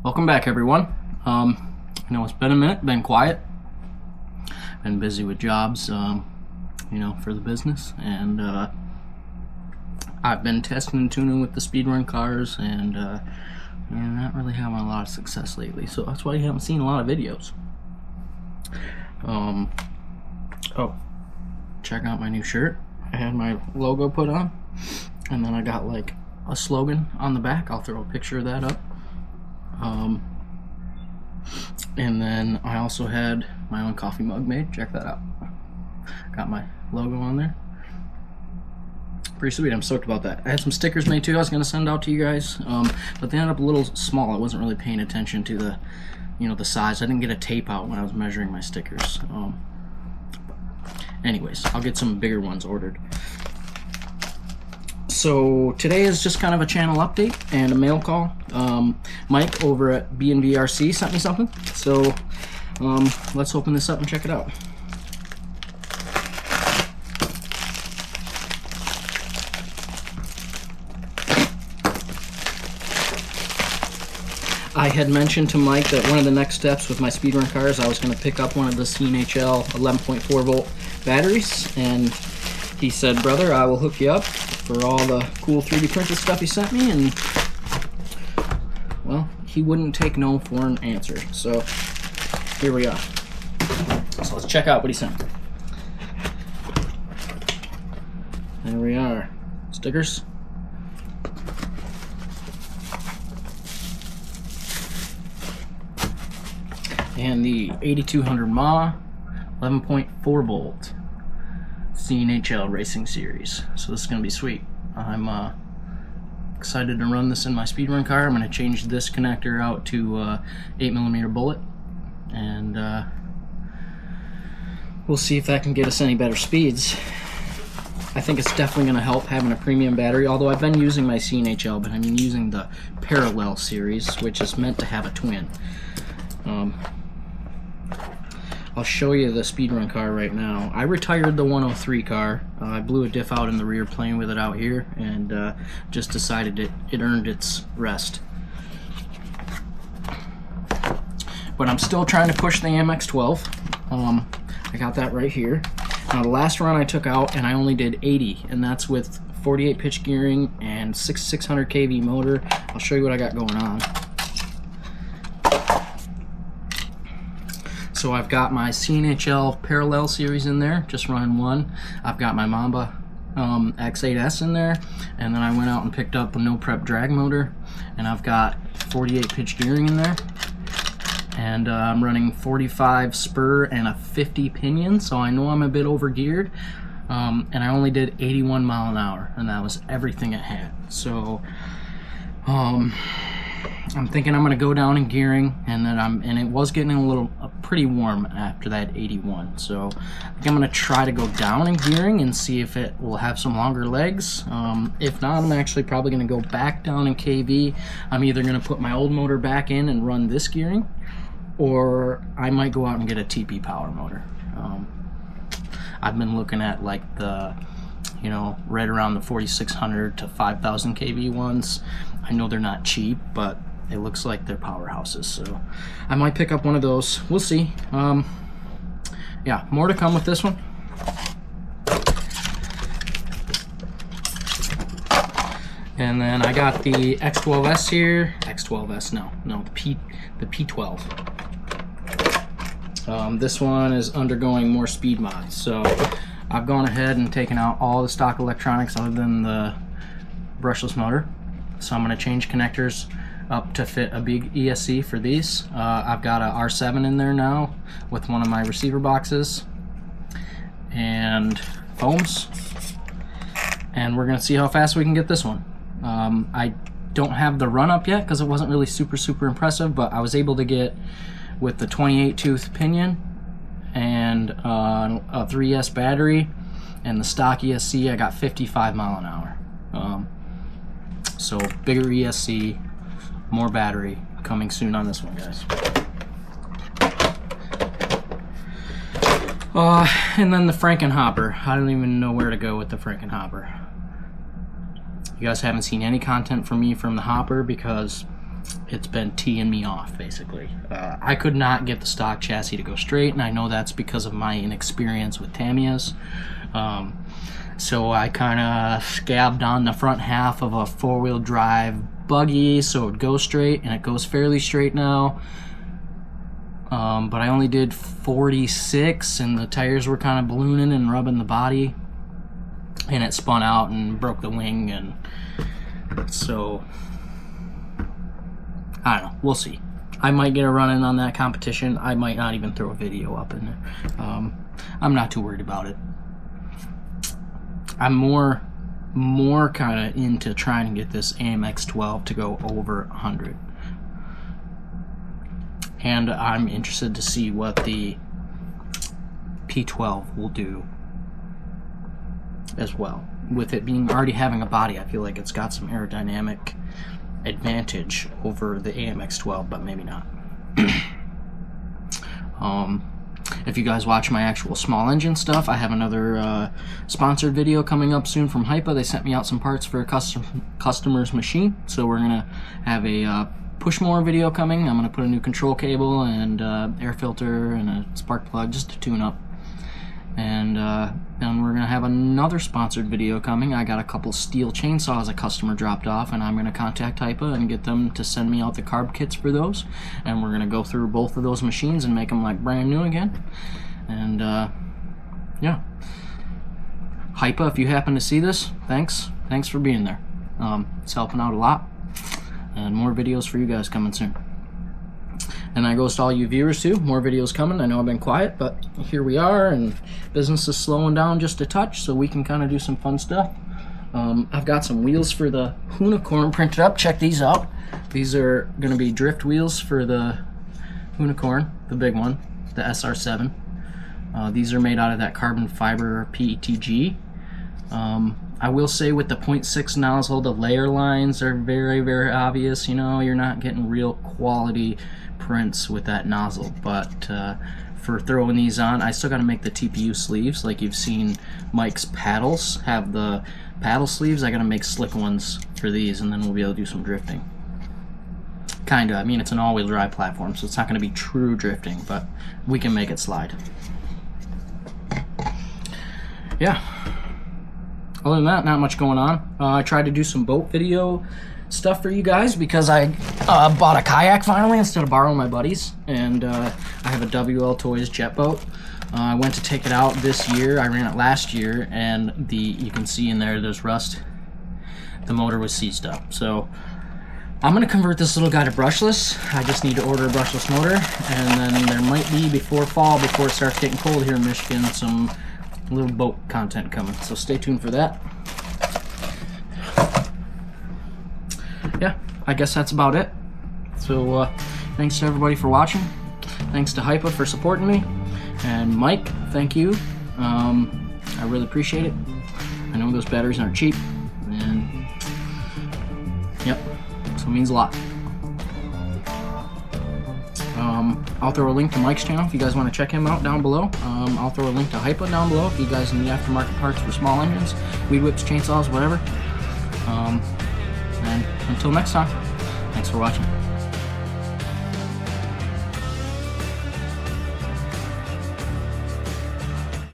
Welcome back, everyone. I know it's been a minute, been quiet, been busy with jobs, you know, for the business, and I've been testing and tuning with the speedrun cars, and you're not really having a lot of success lately, so that's why you haven't seen a lot of videos. Oh, check out my new shirt. I had my logo put on, and then I got like a slogan on the back. I'll throw a picture of that up. And then I also had my own coffee mug made. Check that out. Got my logo on there. Pretty sweet. I'm stoked about that. I had some stickers made too. I was going to send out to you guys, but they ended up a little small. I wasn't really paying attention to the, you know, the size. I didn't get a tape out when I was measuring my stickers. Anyways, I'll get some bigger ones ordered. So today is just kind of a channel update and a mail call. Mike over at B&VRC sent me something, so let's open this up and check it out. I had mentioned to Mike that one of the next steps with my speedrun cars, I was going to pick up one of the CNHL 11.4 volt batteries, and he said, brother, I will hook you up for all the cool 3D printed stuff he sent me, and well, he wouldn't take no for an answer. So here we are. So let's check out what he sent. There we are. Stickers. And the 8200 mAh 11.4 volt CNHL Racing Series. So this is going to be sweet. I'm excited to run this in my speedrun car. I'm going to change this connector out to 8mm bullet, and we'll see if that can get us any better speeds. I think it's definitely going to help having a premium battery, although I've been using my CNHL, but I'm using the Parallel series, which is meant to have a twin. I'll show you the speedrun car right now. I retired the 103 car. I blew a diff out in the rear playing with it out here, and just decided it earned its rest. But I'm still trying to push the MX-12. I got that right here. Now the last run I took out, and I only did 80, and that's with 48 pitch gearing and 600 kV motor. I'll show you what I got going on. So I've got my CNHL Parallel series in there, just running one. I've got my Mamba X8S in there, and then I went out and picked up a no prep drag motor, and I've got 48 pitch gearing in there, and I'm running 45 spur and a 50 pinion, so I know I'm a bit over geared, and I only did 81 mile an hour, and that was everything it had. So I'm thinking I'm going to go down in gearing, and then it was getting pretty warm after that 81. So I think I'm going to try to go down in gearing and see if it will have some longer legs. If not, I'm actually probably going to go back down in KV. I'm either going to put my old motor back in and run this gearing, or I might go out and get a TP power motor. I've been looking at like the, you know, right around the 4600 to 5000 kV ones. I know they're not cheap, but it looks like they're powerhouses, so I might pick up one of those. We'll see. Yeah, more to come with this one. And then I got the X12S here. X12S, no, the P12. This one is undergoing more speed mods, so I've gone ahead and taken out all the stock electronics other than the brushless motor. So I'm going to change connectors up to fit a big ESC for these. I've got a R7 in there now with one of my receiver boxes and foams, and we're gonna see how fast we can get this one. I don't have the run up yet because it wasn't really super impressive, but I was able to get, with the 28 tooth pinion and a 3S battery and the stock ESC, I got 55 mile an hour. So bigger ESC, more battery coming soon on this one, guys. And then the Frankenhopper. I don't even know where to go with the Frankenhopper. You guys haven't seen any content from me from the hopper because it's been teeing me off, basically. I could not get the stock chassis to go straight, and I know that's because of my inexperience with Tamiya's. So I kind of scabbed on the front half of a four-wheel drive buggy so it would go straight, and it goes fairly straight now. But I only did 46, and the tires were kind of ballooning and rubbing the body, and it spun out and broke the wing, and so I don't know, we'll see. I might get a run in on that competition. I might not even throw a video up in there. I'm not too worried about it. I'm more kind of into trying to get this AMX-12 to go over 100. And I'm interested to see what the P12 will do as well. With it being already having a body, I feel like it's got some aerodynamic advantage over the AMX-12, but maybe not. If you guys watch my actual small engine stuff, I have another sponsored video coming up soon from HIPA. They sent me out some parts for a customer's machine, so we're gonna have a push more video coming. I'm gonna put a new control cable and air filter and a spark plug just to tune up. And then we're gonna have another sponsored video coming. I got a couple steel chainsaws a customer dropped off, and I'm gonna contact HIPA and get them to send me out the carb kits for those. And we're gonna go through both of those machines and make them like brand new again. And yeah, HIPA, if you happen to see this, thanks for being there. It's helping out a lot, and more videos for you guys coming soon. And that goes to all you viewers too. More videos coming. I know I've been quiet, but here we are, and business is slowing down just a touch, so we can kind of do some fun stuff. I've got some wheels for the Unicorn printed up. Check these out. These are going to be drift wheels for the Unicorn, the big one, the SR7. These are made out of that carbon fiber PETG. I will say with the 0.6 nozzle, the layer lines are very obvious. You know, you're not getting real quality prints with that nozzle, but for throwing these on, I still got to make the TPU sleeves. Like you've seen Mike's paddles have the paddle sleeves. I got to make slick ones for these, and then we'll be able to do some drifting. Kinda. I mean, it's an all-wheel drive platform, so it's not going to be true drifting, but we can make it slide. Yeah. Other than that, not much going on. I tried to do some boat video stuff for you guys because I bought a kayak finally instead of borrowing my buddy's, and I have a WL Toys jet boat. I went to take it out this year. I ran it last year, and you can see in there's rust. The motor was seized up, so I'm gonna convert this little guy to brushless. I just need to order a brushless motor, and then there might be, before fall, before it starts getting cold here in Michigan, some little boat content coming, so stay tuned for that. Yeah, I guess that's about it. So thanks to everybody for watching. Thanks to HIPA for supporting me, and Mike, thank you. I really appreciate it. I know those batteries aren't cheap, and yep, so it means a lot. I'll throw a link to Mike's channel if you guys want to check him out down below. I'll throw a link to HIPA down below if you guys need aftermarket parts for small engines, weed whips, chainsaws, whatever. And until next time, thanks for watching.